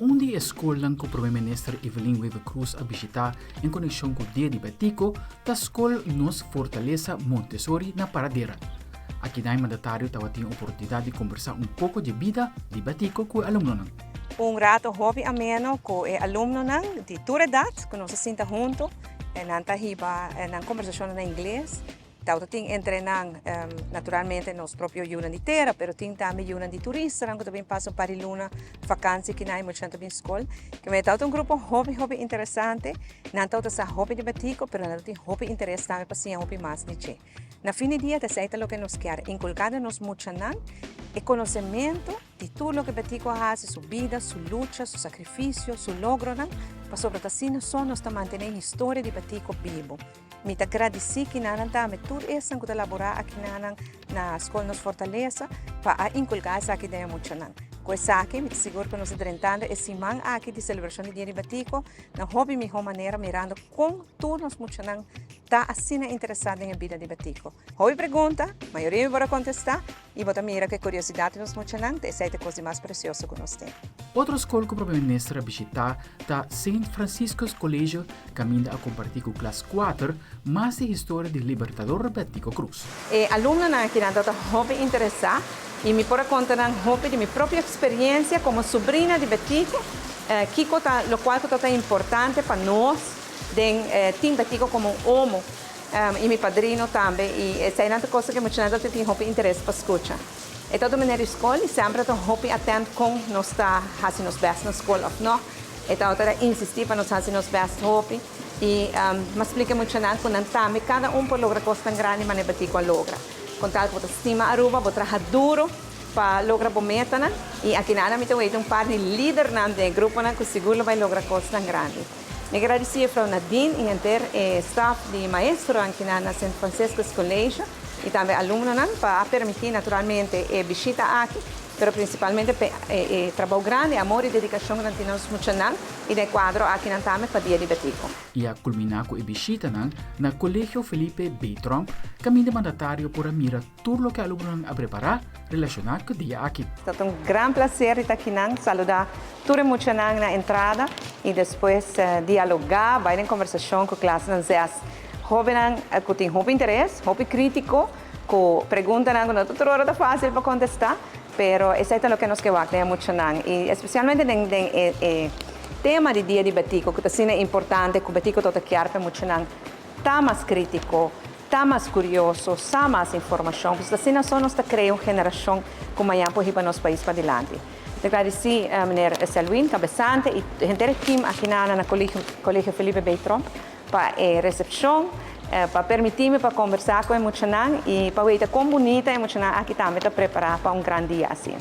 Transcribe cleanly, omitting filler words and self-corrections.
onde a escola que o primeiro-ministro Evelyn Weaver Cruz a visitar em conexão com o Dia de Batico, da escola nos Fortaleza Montessori na Paradeira. Aqui na mandatário estava tendo a oportunidade de conversar pouco de vida de Batico com o aluno. Rato hobby ameno com o aluno de toda idade, que nós senta junto, nanta hiba na conversação em inglês. Tauta ting entrenan naturalmente nos próprios yunan de terra, pero ting também yunan de turista, que também passam para luna vakantie que nai muito bem escola. Que me tauta grupo hobby interessante, não tauta sa hobby de Batico, pero não tem hobby interesse também para sim hobby mais de che. Na fim de dia, deseita lo que nos quer inculcar nos mucho nan, e conhecimento de tudo o que Batico faz, sua vida, sua luta, seu sacrifício, seu logro nan, para sobre assim só nos manter a história de Batico vivo. Me agradeci que nós também tudo isso que elaborar aqui na escola nos Fortaleza para inculcar isso aqui dentro muito nan. Com isso aqui, me seguro que nós tentando esse man aqui de celebração de Dia de Batico, na hobby melhor maneira mirando com tudo nos muito nan tá assim interessado em a vida de Batico. Hobby pergunta, a maioria vai contestar e bota mira que curiosidade nos muito nan, essa é a coisa mais preciosa que nós temos. Outra escola que o primeiro-ministro visitar é St. Francisco's Colégio, caminho a compartilhar com a classe 4, mais de história de libertador Batico Cruz. Alumna que não está hobby interessado e me pode contar um hobby de minha própria experiência como sobrinha de Batico, que o qual é importante para nós, tem Batico como um homem, e meu padrinho também, e essa é uma coisa que muitos não têm hobby interesse para escutar. E toda maneira escola, sempre tem hobby atento com nós está fazendo os best na escola ou não, então eu insistir para nós fazer os best hobby, e me explica muito não, quando também cada pode lograr coisas grandes, mas Batico logra. Com tal que você estima a ruba, você trabalha duro para lograr a meta, e aqui nada me tem par de líderes do grupo que seguro vai lograr coisas grandes. Me agradeci a Frau Nadine e inteiro staff de maestro aqui na St. Francisco's Colégio e também alunos para permitir naturalmente a visita aqui, mas principalmente trabalho grande, amor e dedicação que nós muito e de quadro aqui também para Dia de Batico. E a culminar com a visita na Colégio Felipe B. Trump, caminho de mandatário para mirar tudo o que alunos a preparar relacionado com o dia aqui. É grande prazer estar aqui, saludar tudo muito na entrada e depois dialogar, vai em conversação com a classe nas jovens que têm hobby interesse, hobby crítico, que perguntam que não toda hora é fácil para contestar, mas isso é o que nos quer muito e especialmente no tema de Dia de Batico, que é importante, que o Batico está claro para muito está mais crítico, está mais curioso, está mais informação, porque assim nós estamos criando uma geração que amanhã pode ir para nosso país para adiante. Agradeci a Mr. Selwyn Cabeçante e o inteiro time aqui na Colégio Felipe B. Trump para a recepção, para permitir-me para conversar com a Emocionang e para ver como bonita a Emocionang aqui também está preparada para grande dia assim.